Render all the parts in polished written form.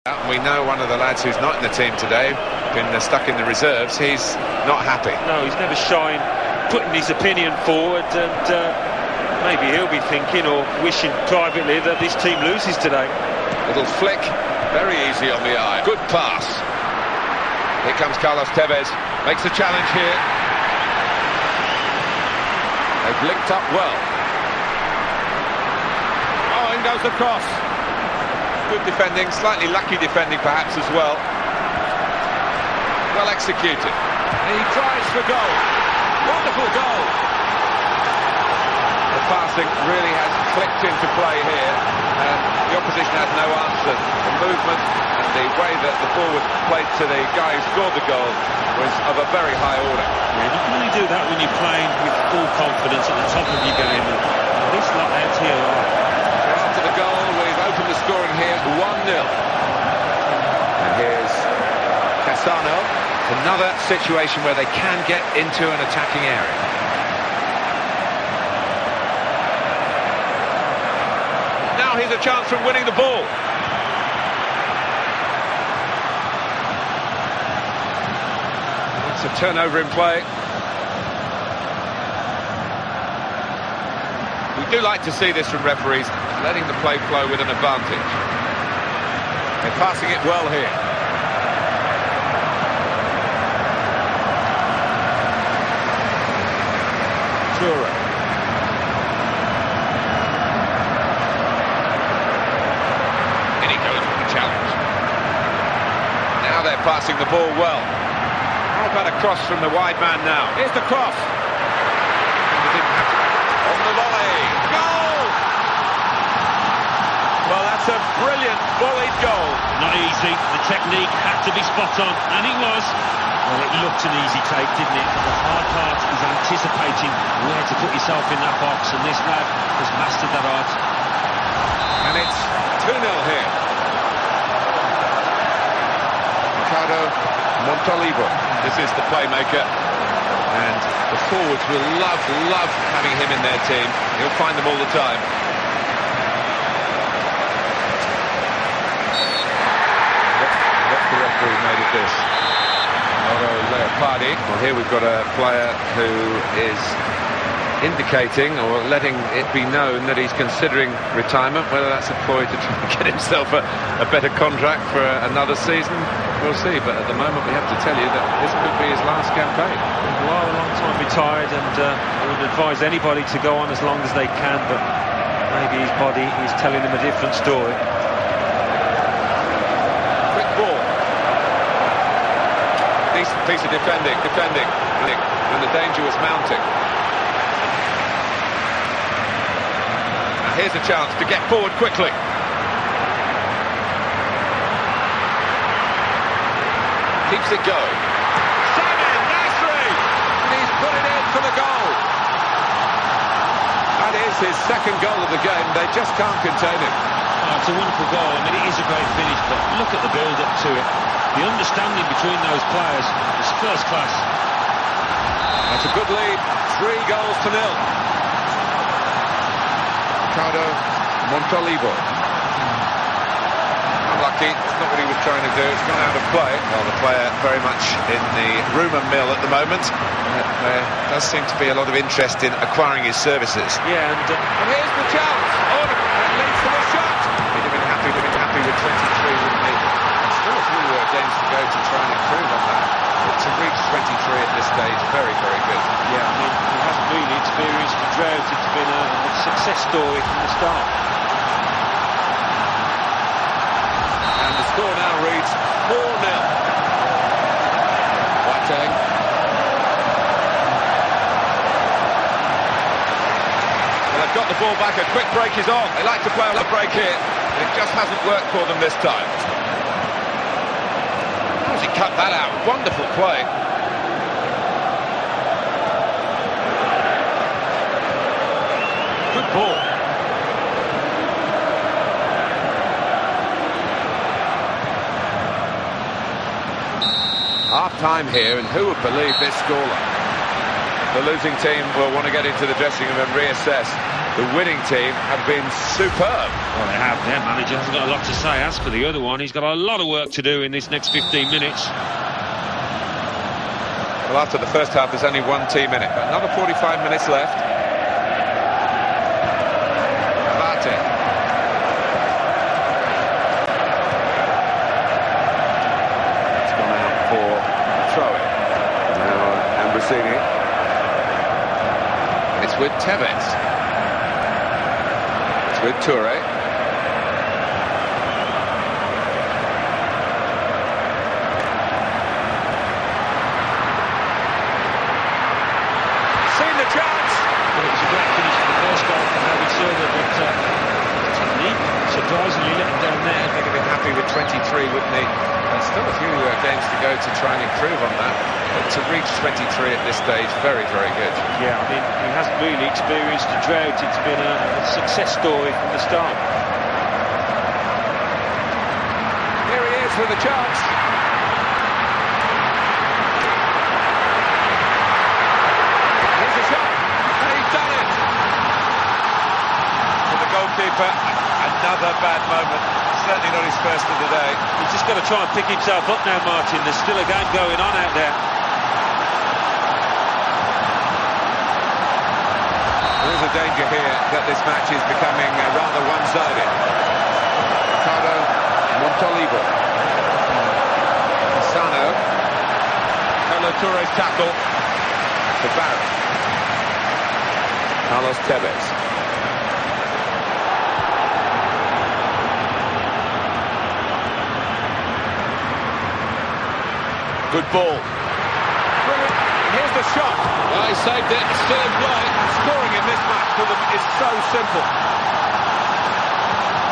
We know one of the lads who's not in the team today, been stuck in the reserves. He's not happy. No, he's never shy in putting his opinion forward, and maybe he'll be thinking or wishing privately that this team loses today. Little flick, very easy on the eye. Good pass. Here comes Carlos Tevez, makes the challenge here. They've linked up well. Oh, in goes the cross. Good defending, slightly lucky defending perhaps as well. Well executed. He tries for goal. Wonderful goal. The passing really has clicked into play here, and the opposition has no answer. The movement and the way that the ball was played to the guy who scored the goal was of a very high order. Yeah, you can only do that when you're playing with full confidence at the top of your game, and this lot out here are. After the goal, we've opened the scoring here, 1-0. And here's Cassano. Another situation where they can get into an attacking area. Now here's a chance from winning the ball. It's a turnover in play. We do like to see this from referees, letting the play flow with an advantage. They're passing it well here. Tura. In he goes with the challenge. Now they're passing the ball well. How about a cross from the wide man now? Here's the cross. On the volley. Goal! Well, that's a brilliant volleyed goal. Not easy. The technique had to be spot on, and it was. Well, it looked an easy take, didn't it? But the hard part is anticipating where to put yourself in that box, and this lad has mastered that art. And it's 2-0 here. Ricardo Montolivo. This is the playmaker. And the forwards will love having him in their team. He'll find them all the time. What's the referee made of this? Leopardi. Well, here we've got a player who is indicating or letting it be known that he's considering retirement. Whether that's a ploy to try and get himself a better contract for another season, we'll see. But at the moment we have to tell you that this could be his last campaign. Well, a long time retired, and I would advise anybody to go on as long as they can, but maybe his body is telling him a different story. Quick ball. Decent piece of defending, and the danger was mounting. Now here's a chance to get forward quickly. Keeps it going. Simon Nasri! And he's put it in for the goal. That is his second goal of the game. They just can't contain him. Oh, it's a wonderful goal. I mean, it is a great finish, but look at the build-up to it. The understanding between those players is first class. That's a good lead. 3-0. Ricardo Montolivo. Unlucky. It's not what he was trying to do. It's gone out of play. Well, the player very much in the rumour mill at the moment. There does seem to be a lot of interest in acquiring his services. Yeah, and here's the chance. Oh, it leads to the shot. He'd have been happy with 23, wouldn't he? Still a few games to go to try and improve on that. But to reach 23 at this stage, very, very good. Yeah, I mean, he hasn't really experienced the drought. It's been a success story from the start. And the score now reads 4-0. Boateng. Well, they've got the ball back. A quick break is on. They like to play on the break here. It just hasn't worked for them this time. How does he cut that out? Wonderful play. Good ball. Half-time here, and who would believe this scoreline? The losing team will want to get into the dressing room and reassess. The winning team have been superb. Well, they have. Their manager hasn't got a lot to say. As for the other one, he's got a lot of work to do in this next 15 minutes. Well, after the first half, there's only one team in it. But another 45 minutes left. Abate. It's gone out for a throw-in. Now, Ambrosini. It's with Tevez. It's with Toure. Seen the chance. Well, it was a great finish for the first goal for David Silva, but technique surprisingly let him down there. He'd have been happy with 23, wouldn't he? There's still a few games to go to try and improve on that. But to reach 23 at this stage, very, very good. Yeah, I mean, he hasn't really experienced a drought. It's been a success story from the start. Here he is with a chance. Here's a shot, and he's done it. For the goalkeeper, another bad moment. Certainly not his first of the day. He's just got to try and pick himself up now, Martin. There's still a game going on out there. There is a danger here that this match is becoming rather one-sided. Ricardo Montolivo. Cassano. Carlo Toure's tackle. To Barry. Carlos Tevez. Good ball. Brilliant. Here's the shot. Well, he saved it. It's still in play. Scoring in this match for them is so simple.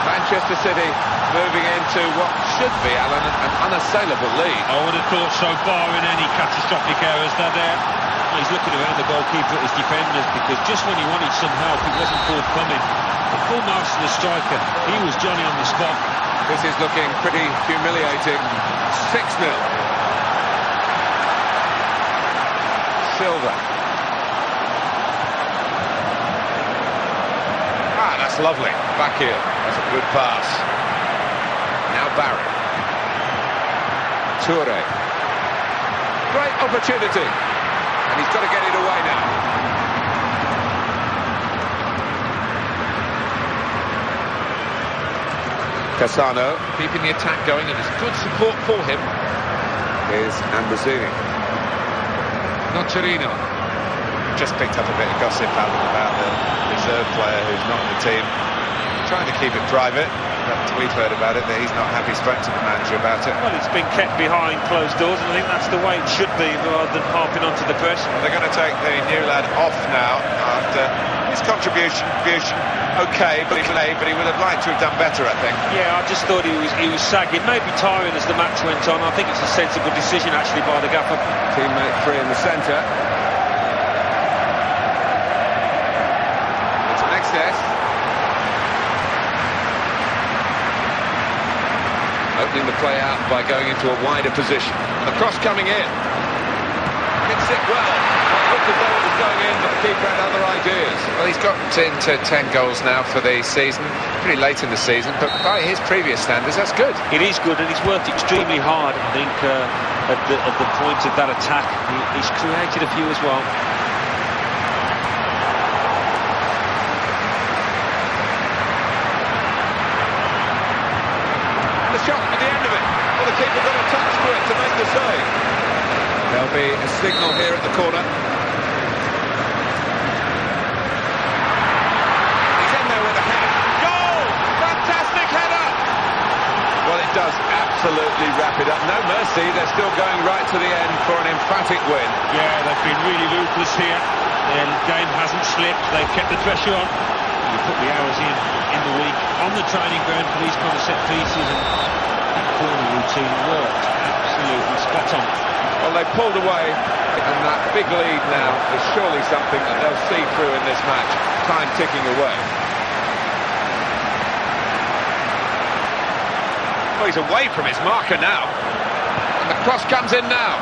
Manchester City moving into what should be, Alan, an unassailable lead. I would have thought so, barring any catastrophic errors that there. Well, he's looking around the goalkeeper at his defenders because just when he wanted some help, it wasn't forthcoming. The full marks to the striker, he was Johnny on the spot. This is looking pretty humiliating. 6-0. Silva. Ah, that's lovely. Back here. That's a good pass. Now Barry. Toure. Great opportunity. And he's got to get it away now. Cassano keeping the attack going, and there's good support for him. Here's Ambrosini. Nocerino. Just picked up a bit of gossip, Alan, about the reserve player who's not in the team. Trying to keep it private, but we've heard about it, that he's not happy. Spoke to the manager about it. Well, it's been kept behind closed doors, and I think that's the way it should be, rather than harping onto the press. Well, they're going to take the new lad off now after his contribution. Okay, but he would have liked to have done better, I think. Yeah, I just thought he was sagging, maybe tiring as the match went on. I think it's a sensible decision, actually, by the gaffer. Teammate free in the centre. It's an excess. Opening the play out by going into a wider position. The cross coming in. Hits it well. Looked as though it was going in, but the keeper had other ideas. Well, he's got into 10 goals now for the season. Pretty late in the season, but by his previous standards, that's good. It is good, and he's worked extremely hard, I think, at the point of that attack. He's created a few as well. The shot at the end of it. Well, the keeper got a touch to it to make the save. There'll be a signal here at the corner. He's in there with a header. Goal! Fantastic header! Well, it does absolutely wrap it up. No mercy. They're still going right to the end for an emphatic win. Yeah, they've been really ruthless here. Their game hasn't slipped. They've kept the pressure on. You put the hours in the week on the training ground for these kind of set pieces, and that corner routine worked absolutely spot on. Well, they pulled away, and that big lead now is surely something that they'll see through in this match. Time ticking away. Well, he's away from his marker now. And the cross comes in now.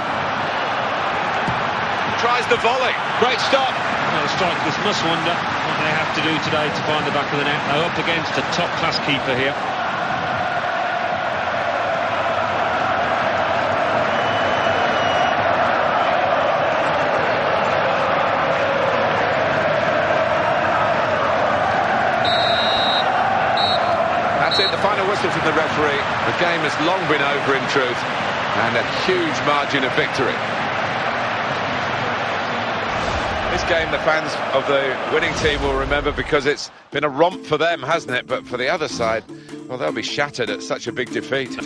tries the volley. Great stop. Well, the strikers must wonder what they have to do today to find the back of the net. They're up against a top-class keeper here. That's it, the final whistle from the referee. The game has long been over in truth, and a huge margin of victory. This game the fans of the winning team will remember because it's been a romp for them, hasn't it? But for the other side, well, they'll be shattered at such a big defeat.